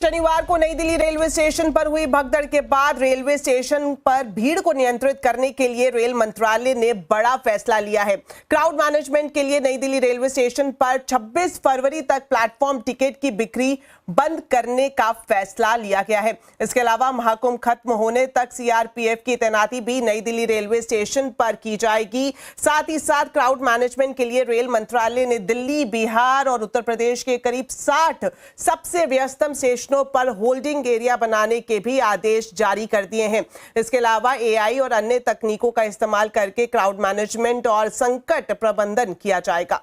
शनिवार को नई दिल्ली रेलवे स्टेशन पर हुई भगदड़ के बाद रेलवे स्टेशन पर भीड़ को नियंत्रित करने के लिए रेल मंत्रालय ने बड़ा फैसला लिया है। क्राउड मैनेजमेंट के लिए नई दिल्ली रेलवे स्टेशन पर 26 फरवरी तक प्लेटफॉर्म टिकट की बिक्री बंद करने का फैसला लिया गया है। इसके अलावा महाकुंभ खत्म होने तक सीआरपीएफ की तैनाती भी नई दिल्ली रेलवे स्टेशन पर की जाएगी। साथ ही साथ क्राउड मैनेजमेंट के लिए रेल मंत्रालय ने दिल्ली, बिहार और उत्तर प्रदेश के करीब 60 सबसे व्यस्तम स्टेशनों पर होल्डिंग एरिया बनाने के भी आदेश जारी कर दिए हैं। इसके अलावा एआई और अन्य तकनीकों का इस्तेमाल करके क्राउड मैनेजमेंट और संकट प्रबंधन किया जाएगा।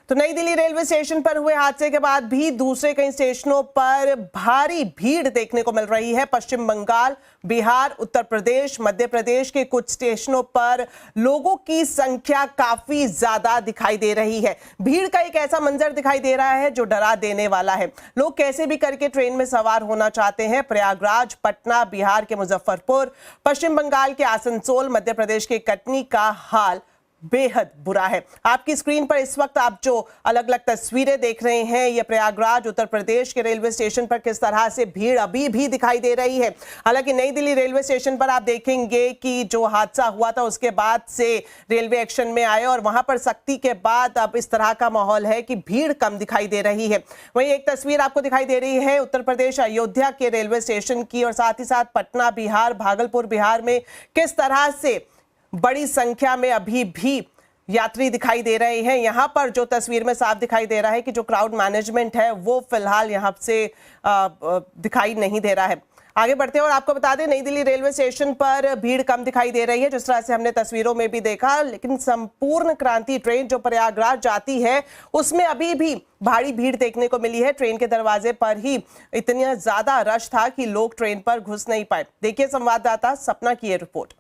तो नई दिल्ली रेलवे स्टेशन पर हुए हादसे के बाद भी दूसरे कई स्टेशनों पर भारी भीड़ देखने को मिल रही है। पश्चिम बंगाल, बिहार, उत्तर प्रदेश, मध्य प्रदेश के कुछ स्टेशनों पर लोगों की संख्या काफी ज्यादा दिखाई दे रही है। भीड़ का एक ऐसा मंजर दिखाई दे रहा है जो डरा देने वाला है। लोग कैसे भी करके ट्रेन में सवार होना चाहते हैं। प्रयागराज, पटना, बिहार के मुजफ्फरपुर, पश्चिम बंगाल के आसनसोल, मध्य प्रदेश के कटनी का हाल बेहद बुरा है। आपकी स्क्रीन पर इस वक्त आप जो अलग अलग तस्वीरें देख रहे हैं, ये प्रयागराज, उत्तर प्रदेश के रेलवे स्टेशन पर किस तरह से भीड़ अभी भी दिखाई दे रही है। हालांकि नई दिल्ली रेलवे स्टेशन पर आप देखेंगे कि जो हादसा हुआ था उसके बाद से रेलवे एक्शन में आए और वहां पर सख्ती के बाद अब इस तरह का माहौल है कि भीड़ कम दिखाई दे रही है। वहीं एक तस्वीर आपको दिखाई दे रही है उत्तर प्रदेश अयोध्या के रेलवे स्टेशन की, और साथ ही साथ पटना, बिहार, भागलपुर, बिहार में किस तरह से बड़ी संख्या में अभी भी यात्री दिखाई दे रहे हैं। यहां पर जो तस्वीर में साफ दिखाई दे रहा है कि जो क्राउड मैनेजमेंट है वो फिलहाल यहां से दिखाई नहीं दे रहा है। आगे बढ़ते हैं और आपको बता दें, नई दिल्ली रेलवे स्टेशन पर भीड़ कम दिखाई दे रही है जिस तरह से हमने तस्वीरों में भी देखा, लेकिन संपूर्ण क्रांति ट्रेन जो प्रयागराज जाती है उसमें अभी भी भारी भीड़ देखने को मिली है। ट्रेन के दरवाजे पर ही इतना ज्यादा रश था कि लोग ट्रेन पर घुस नहीं पाए। देखिए संवाददाता सपना की ये रिपोर्ट।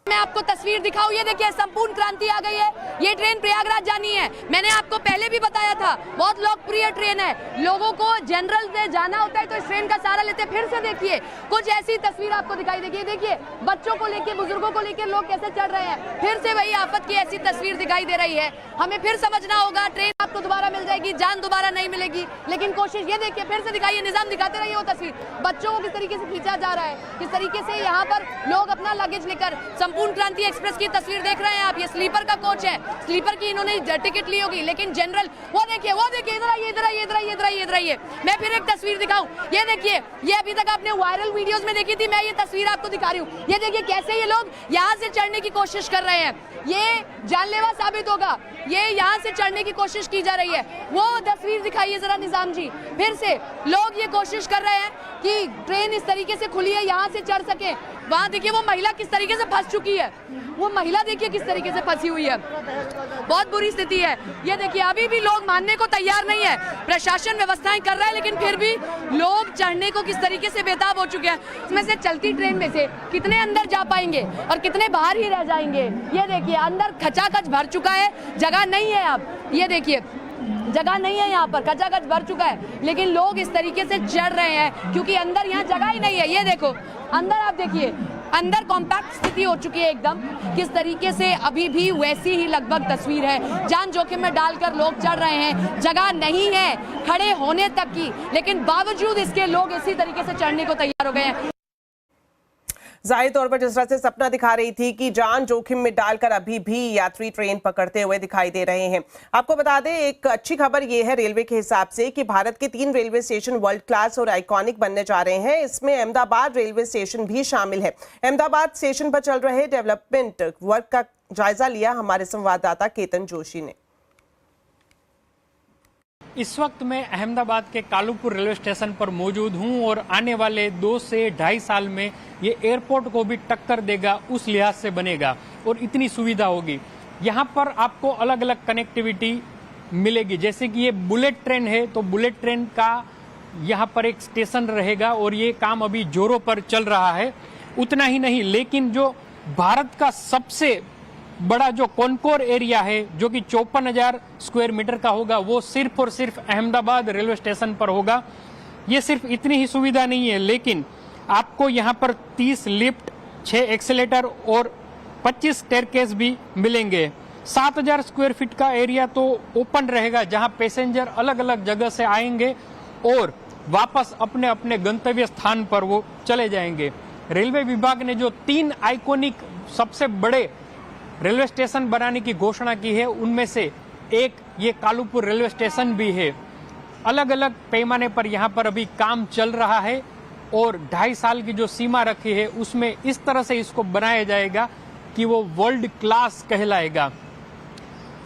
मैं आपको तस्वीर दिखाऊं, ये देखिए संपूर्ण क्रांति आ गई है। ये ट्रेन प्रयागराज जानी है। मैंने आपको पहले भी बताया था, बहुत लोकप्रिय ट्रेन है। लोगों को जनरल से जाना होता है तो इस ट्रेन का सहारा लेते हैं। फिर से देखिए कुछ ऐसी तस्वीर आपको दिखाई देगी। देखिए बच्चों को लेके, बुजुर्गों को लेके लोग कैसे चढ़ रहे हैं। फिर से वही आफत की ऐसी तस्वीर दिखाई दे रही है। हमें फिर समझना होगा, ट्रेन आपको दोबारा मिल जाएगी, जान दोबारा नहीं मिलेगी, लेकिन कोशिश ये देखिए, फिर से दिखाइए, निजाम दिखाते रहिए वो तस्वीर। बच्चों को किस तरीके से खींचा जा रहा है, किस तरीके से यहाँ पर लोग अपना लगेज लेकर। संपूर्ण क्रांति एक्सप्रेस की तस्वीर देख रहे हैं आप। ये स्लीपर का कोच है, स्लीपर की इन्होंने टिकट ली होगी, लेकिन जनरल वो देखिए इधर आइए, इधर आइए, इधर आइए, इधर आइए, इधर आइए। मैं फिर एक तस्वीर दिखाऊं, ये देखिए, ये अभी तक आपने वायरल वीडियोस में देखी थी, मैं ये तस्वीर आपको दिखा रही हूँ। ये देखिए कैसे ये लोग यहाँ से चढ़ने की कोशिश कर रहे हैं। ये जानलेवा साबित होगा। ये यहाँ से चढ़ने की कोशिश की जा रही है। वो तस्वीर दिखाइए जरा निजाम जी। फिर से लोग ये कोशिश कर रहे हैं कि ट्रेन इस तरीके से खुली है, यहाँ से चढ़ सके। वहां देखिए वो महिला किस तरीके से फंस चुकी है। वो महिला देखिए किस तरीके से फंसी हुई है। बहुत बुरी स्थिति है। ये देखिए अभी भी लोग मानने को तैयार नहीं है। प्रशासन व्यवस्थाएं कर रहा है, लेकिन फिर भी लोग चढ़ने को किस तरीके से बेताब हो चुके हैं। इसमें से चलती ट्रेन में से कितने अंदर जा पाएंगे और कितने बाहर ही रह जाएंगे। ये देखिए अंदर खचाखच भर चुका है, जगह नहीं है। अब ये देखिए जगह नहीं है, यहाँ पर खचाखच भर चुका है, लेकिन लोग इस तरीके से चढ़ रहे हैं क्योंकि अंदर यहाँ जगह ही नहीं है। ये देखो अंदर, आप देखिए अंदर कॉम्पैक्ट स्थिति हो चुकी है एकदम। किस तरीके से अभी भी वैसी ही लगभग तस्वीर है। जान जोखिम में डालकर लोग चढ़ रहे हैं, जगह नहीं है खड़े होने तक की, लेकिन बावजूद इसके लोग इसी तरीके से चढ़ने को तैयार हो गए हैं। जाहिर तौर पर जिस तरह से सपना दिखा रही थी कि जान जोखिम में डालकर अभी भी यात्री ट्रेन पकड़ते हुए दिखाई दे रहे हैं। आपको बता दें, एक अच्छी खबर यह है रेलवे के हिसाब से कि भारत के 3 रेलवे स्टेशन वर्ल्ड क्लास और आइकॉनिक बनने जा रहे हैं। इसमें अहमदाबाद रेलवे स्टेशन भी शामिल है। अहमदाबाद स्टेशन पर चल रहे डेवलपमेंट वर्क का जायजा लिया हमारे संवाददाता केतन जोशी ने। इस वक्त मैं अहमदाबाद के कालूपुर रेलवे स्टेशन पर मौजूद हूं और आने वाले 2 से ढाई साल में ये एयरपोर्ट को भी टक्कर देगा, उस लिहाज से बनेगा और इतनी सुविधा होगी। यहाँ पर आपको अलग अलग कनेक्टिविटी मिलेगी। जैसे कि ये बुलेट ट्रेन है, तो बुलेट ट्रेन का यहाँ पर एक स्टेशन रहेगा और ये काम अभी जोरों पर चल रहा है। उतना ही नहीं, लेकिन जो भारत का सबसे बड़ा जो कॉनकोर एरिया है, जो कि 54,000 स्क्वायर मीटर का होगा, वो सिर्फ और सिर्फ अहमदाबाद रेलवे स्टेशन पर होगा। ये सिर्फ इतनी ही सुविधा नहीं है, लेकिन आपको यहाँ पर 30 लिफ्ट, 6 एक्सीलेटर और 25 स्टेयरकेस भी मिलेंगे। 7,000 स्क्वायर फीट का एरिया तो ओपन रहेगा, जहां पैसेंजर अलग अलग जगह से आएंगे और वापस अपने अपने गंतव्य स्थान पर वो चले जाएंगे। रेलवे विभाग ने जो 3 आइकॉनिक सबसे बड़े रेलवे स्टेशन बनाने की घोषणा की है, उनमें से एक ये कालूपुर रेलवे स्टेशन भी है। अलग अलग पैमाने पर यहाँ पर अभी काम चल रहा है और 2.5 साल की जो सीमा रखी है उसमें इस तरह से इसको बनाया जाएगा कि वो वर्ल्ड क्लास कहलाएगा।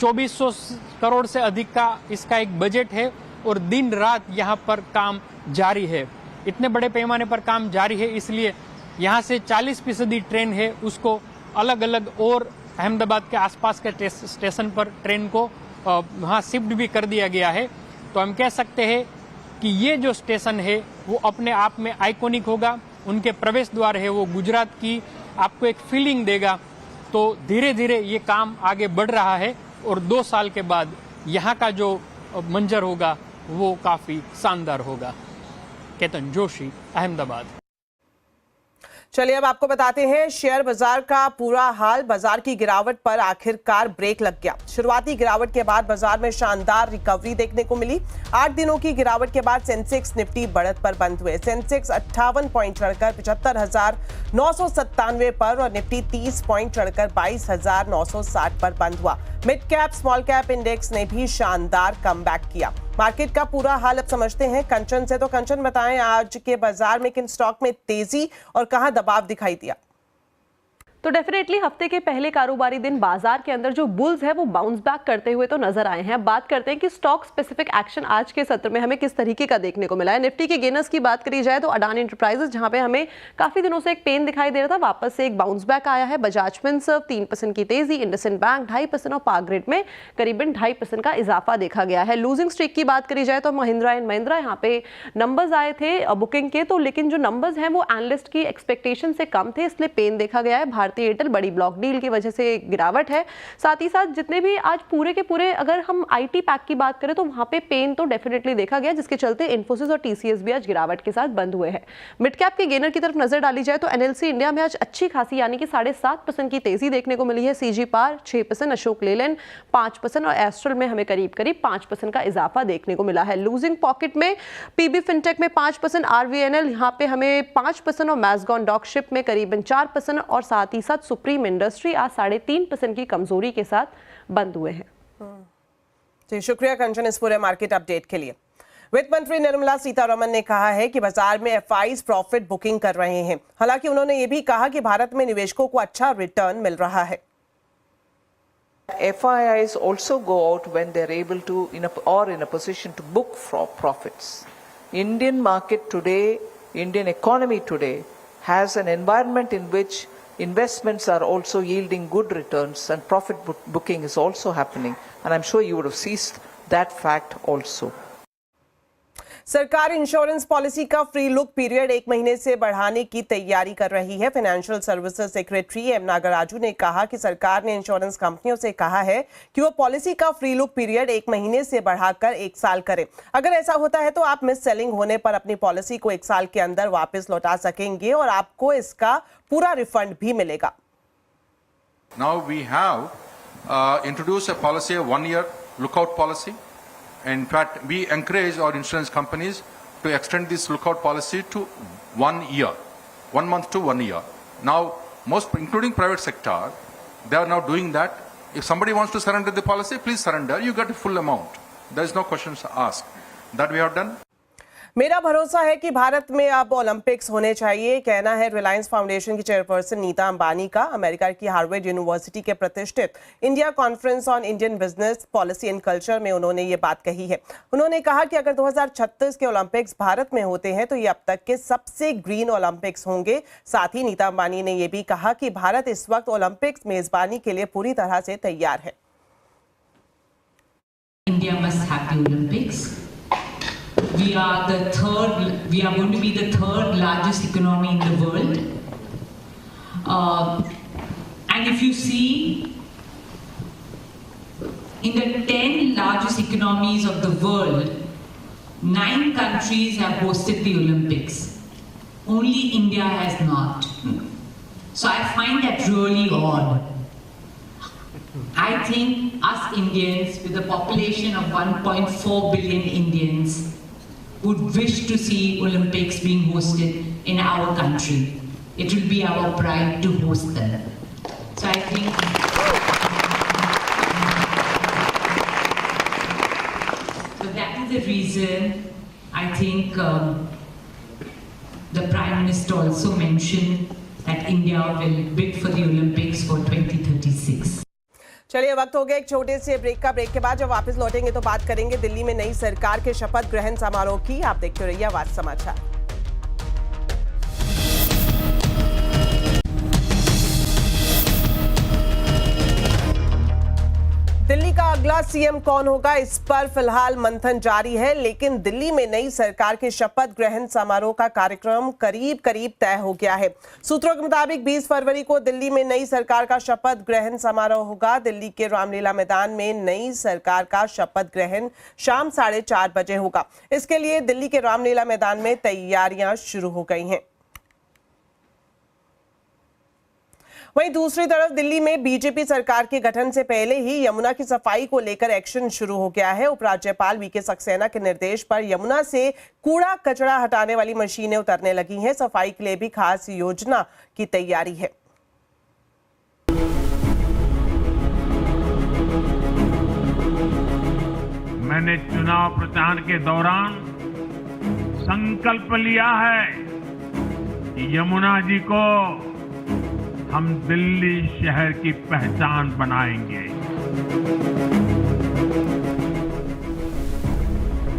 2400 करोड़ से अधिक का इसका एक बजट है और दिन रात यहाँ पर काम जारी है। इतने बड़े पैमाने पर काम जारी है, इसलिए यहाँ से 40% ट्रेन है उसको अलग अलग और अहमदाबाद के आसपास के स्टेशन पर ट्रेन को वहाँ शिफ्ट भी कर दिया गया है। तो हम कह सकते हैं कि ये जो स्टेशन है वो अपने आप में आइकॉनिक होगा। उनके प्रवेश द्वार है वो गुजरात की आपको एक फीलिंग देगा। तो धीरे धीरे ये काम आगे बढ़ रहा है और 2 साल के बाद यहाँ का जो मंजर होगा वो काफी शानदार होगा। केतन जोशी, अहमदाबाद। चलिए अब आपको बताते हैं शेयर बाजार का पूरा हाल। बाजार की गिरावट पर आखिरकार ब्रेक लग गया। शुरुआती गिरावट के बाद बाजार में शानदार रिकवरी देखने को मिली। 8 दिनों की गिरावट के बाद सेंसेक्स निफ्टी बढ़त पर बंद हुए। सेंसेक्स 58 पॉइंट चढ़कर 75,997 पर और निफ्टी 30 पॉइंट चढ़कर 22,960 पर बंद हुआ। Mid cap small cap index ने भी शानदार कमबैक किया। मार्केट का पूरा हाल अब समझते हैं कंचन से। तो कंचन बताएं, आज के बाजार में किन स्टॉक में तेजी और कहां दबाव दिखाई दिया? तो डेफिनेटली हफ्ते के पहले कारोबारी दिन बाजार के अंदर जो बुल्स है वो बाउंस बैक करते हुए तो नजर आए हैं। अब बात करते हैं कि स्टॉक स्पेसिफिक एक्शन आज के सत्र में हमें किस तरीके का देखने को मिला है। निफ्टी के गेनर्स की बात करी जाए तो अडानी एंटरप्राइजेस, जहां पे हमें काफी दिनों से एक पेन दिखाई दे रहा था, वापस से एक बाउंस बैक आया है। बजाज फिनसर्व 3% की तेजी, इंडसइंड बैंक 2.5% और पावर ग्रिड में करीबन 2.5% का इजाफा देखा गया है। लूजिंग स्ट्रीक की बात करी जाए तो महिंद्रा एंड महिंद्रा, यहाँ पे नंबर्स आए थे बुकिंग के, तो लेकिन जो नंबर्स हैं वो एनालिस्ट की एक्सपेक्टेशन से कम थे, इसलिए पेन देखा गया है। भारतीय एयरटेल बड़ी ब्लॉक डील की वजह से गिरावट है। साथ ही साथ जितने भी आज पूरे के पूरे अगर हम आईटी पैक की बात करें तो वहां पे पेन तो डेफिनेटली देखा गया, जिसके चलते इन्फोसिस और टीसीएस भी आज गिरावट के साथ बंद हुए हैं। मिड कैप के गेनर की तरफ नजर डाली जाए तो एनएलसी इंडिया में आज अच्छी खासी यानी कि 7.5% की तेजी देखने को मिली है। सीजी पार 6%, अशोक लेलैंड 5% और एस्ट्रल में हमें करीब 5% का इजाफा देखने को मिला है। लूजिंग पॉकेट में पीबी फिनटेक में 5%, आरवीएनएल यहाँ पे हमें 5% और मैजगॉन डॉकशिप में करीबन 4% और साथ ही साथ सुप्रीम इंडस्ट्री आज 3.5% की कमजोरी के साथ बंद हुए हैं। जी शुक्रिया कंचन इस पूरे मार्केट अपडेट के लिए। वित्त मंत्री निर्मला सीतारमण ने कहा है कि बाजार में एफआईज प्रॉफिट बुकिंग कर रहे हैं। हालांकि उन्होंने ये भी कहा कि भारत में निवेशकों को अच्छा रिटर्न मिल रहा है। FIIs also go out when they're able to in a position to book profits. Indian market today, Indian economy today has an environment in which investments are also yielding good returns and profit booking is also happening, and I'm sure you would have seized that fact also. सरकार insurance policy का free look period 1 महीने से बढ़ाने की तैयारी कर रही है। Financial services secretary M Nagaraju ने कहा कि सरकार ने इंश्योरेंस कंपनियों से कहा है कि वो पॉलिसी का फ्री लुक पीरियड 1 महीने से बढ़ाकर 1 साल करें। अगर ऐसा होता है तो आप मिस सेलिंग होने पर अपनी पॉलिसी को 1 साल के अंदर वापस लौटा सकेंगे और आपको इसका पूरा रिफंड भी मिलेगा। Now we have introduced a policy, a 1-year lookout policy. In fact, we encourage our insurance companies to extend this lookout policy to 1 year, 1 month to 1 year. Now, most, including private sector, they are now doing that. If somebody wants to surrender the policy, please surrender. You get a full amount. There is no questions asked. That we have done. मेरा भरोसा है कि भारत में अब Olympics होने चाहिए, कहना है रिलायंस फाउंडेशन की चेयरपर्सन नीता अंबानी का। अमेरिका की हार्वर्ड यूनिवर्सिटी के प्रतिष्ठित India conference on Indian business policy and culture में उन्होंने ये बात कही है। उन्होंने कहा कि अगर 2036 के ओलंपिक्स भारत में होते हैं तो ये अब तक के सबसे ग्रीन ओलंपिक्स होंगे। साथ ही नीता अंबानी ने यह भी कहा कि भारत इस वक्त ओलंपिक्स मेजबानी के लिए पूरी तरह से तैयार है। India must have the Olympics. We are going to be the third largest economy in the world. And if you see, in the 10 largest economies of the world, 9 countries have hosted the Olympics. Only India has not. So I find that really odd. I think us Indians, with a population of 1.4 billion Indians, would wish to see Olympics being hosted in our country. It will be our pride to host them. So I think so that is the reason I think the Prime Minister also mentioned that India will bid for the Olympics for 2036. चलिए वक्त हो गया एक छोटे से break का। Break के बाद जब वापस लौटेंगे तो बात करेंगे दिल्ली में नई सरकार के शपथ ग्रहण समारोह की। आप देखते रहिए आवाज समाचार। दिल्ली का अगला सीएम कौन होगा, इस पर फिलहाल मंथन जारी है, लेकिन दिल्ली में नई सरकार के शपथ ग्रहण समारोह का कार्यक्रम करीब करीब तय हो गया है। सूत्रों के मुताबिक 20 फरवरी को दिल्ली में नई सरकार का शपथ ग्रहण समारोह होगा। दिल्ली के रामलीला मैदान में नई सरकार का शपथ ग्रहण शाम 4:30 बजे होगा। इसके लिए दिल्ली के रामलीला मैदान में तैयारियां शुरू हो गई हैं। वहीं दूसरी तरफ दिल्ली में बीजेपी सरकार के गठन से पहले ही यमुना की सफाई को लेकर एक्शन शुरू हो गया है। उपराज्यपाल वीके सक्सेना के निर्देश पर यमुना से कूड़ा कचरा हटाने वाली मशीनें उतरने लगी हैं। सफाई के लिए भी खास योजना की तैयारी है। मैंने चुनाव प्रचार के दौरान संकल्प लिया है कि यमुना जी को हम दिल्ली शहर की पहचान बनाएंगे।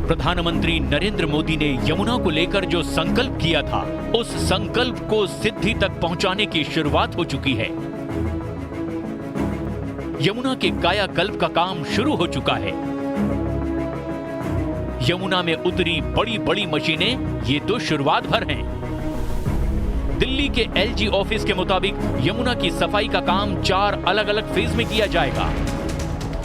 प्रधानमंत्री नरेंद्र मोदी ने यमुना को लेकर जो संकल्प किया था, उस संकल्प को सिद्धि तक पहुंचाने की शुरुआत हो चुकी है। यमुना के कायाकल्प का काम शुरू हो चुका है। यमुना में उतरी बड़ी बड़ी मशीनें ये तो शुरुआत भर हैं। दिल्ली के एलजी ऑफिस के मुताबिक यमुना की सफाई का काम 4 अलग अलग फेज में किया जाएगा।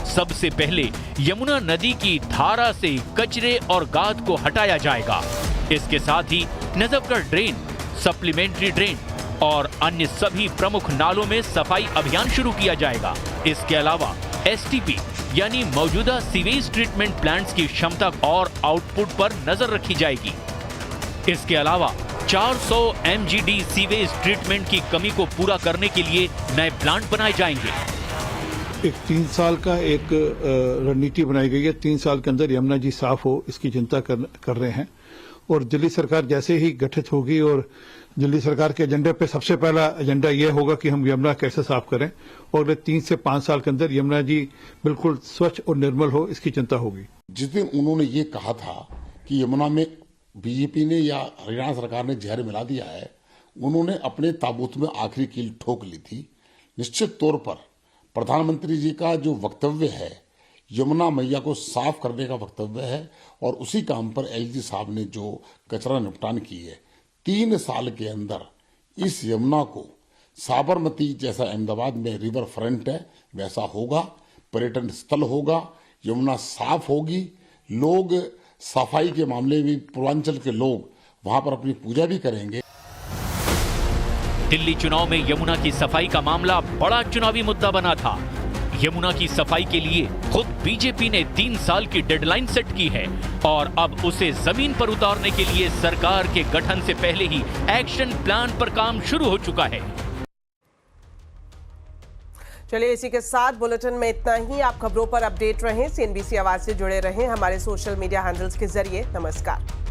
सबसे पहले यमुना नदी की धारा से कचरे और गाद को हटाया जाएगा। इसके साथ ही नजफगढ़ ड्रेन, सप्लीमेंट्री ड्रेन और अन्य सभी प्रमुख नालों में सफाई अभियान शुरू किया जाएगा। इसके अलावा एसटीपी यानी मौजूदा सीवेज ट्रीटमेंट प्लांट्स की क्षमता और आउटपुट पर नजर रखी जाएगी। इसके अलावा 400 एमजीडी सीवेज ट्रीटमेंट की कमी को पूरा करने के लिए नए प्लांट बनाए जाएंगे। एक 3 साल का एक रणनीति बनाई गई है। 3 साल के अंदर यमुना जी साफ हो, इसकी चिंता कर रहे हैं। और दिल्ली सरकार जैसे ही गठित होगी और दिल्ली सरकार के एजेंडे पे सबसे पहला एजेंडा यह होगा कि हम यमुना कैसे साफ करें और अगले 3 से 5 साल के अंदर यमुना जी बिल्कुल स्वच्छ और निर्मल हो, इसकी चिंता होगी। जिस दिन उन्होंने ये कहा था कि यमुना में बीजेपी ने या हरियाणा सरकार ने जहर मिला दिया है, उन्होंने अपने ताबूत में आखिरी कील ठोक ली थी। निश्चित तौर पर प्रधानमंत्री जी का जो वक्तव्य है, यमुना मैया को साफ करने का वक्तव्य है और उसी काम पर एलजी साहब ने जो कचरा निपटान की है, 3 साल के अंदर इस यमुना को साबरमती जैसा अहमदाबाद में रिवर फ्रंट है वैसा होगा, पर्यटन स्थल होगा, यमुना साफ होगी। लोग सफाई के मामले में पूर्वांचल के लोग वहां पर अपनी पूजा भी करेंगे। दिल्ली चुनाव में यमुना की सफाई का मामला बड़ा चुनावी मुद्दा बना था। यमुना की सफाई के लिए खुद बीजेपी ने 3 साल की डेडलाइन सेट की है और अब उसे जमीन पर उतारने के लिए सरकार के गठन से पहले ही एक्शन प्लान पर काम शुरू हो चुका है। चलिए इसी के साथ बुलेटिन में इतना ही। आप खबरों पर अपडेट रहें, सीएनबीसी आवाज से जुड़े रहें हमारे सोशल मीडिया हैंडल्स के जरिए। नमस्कार।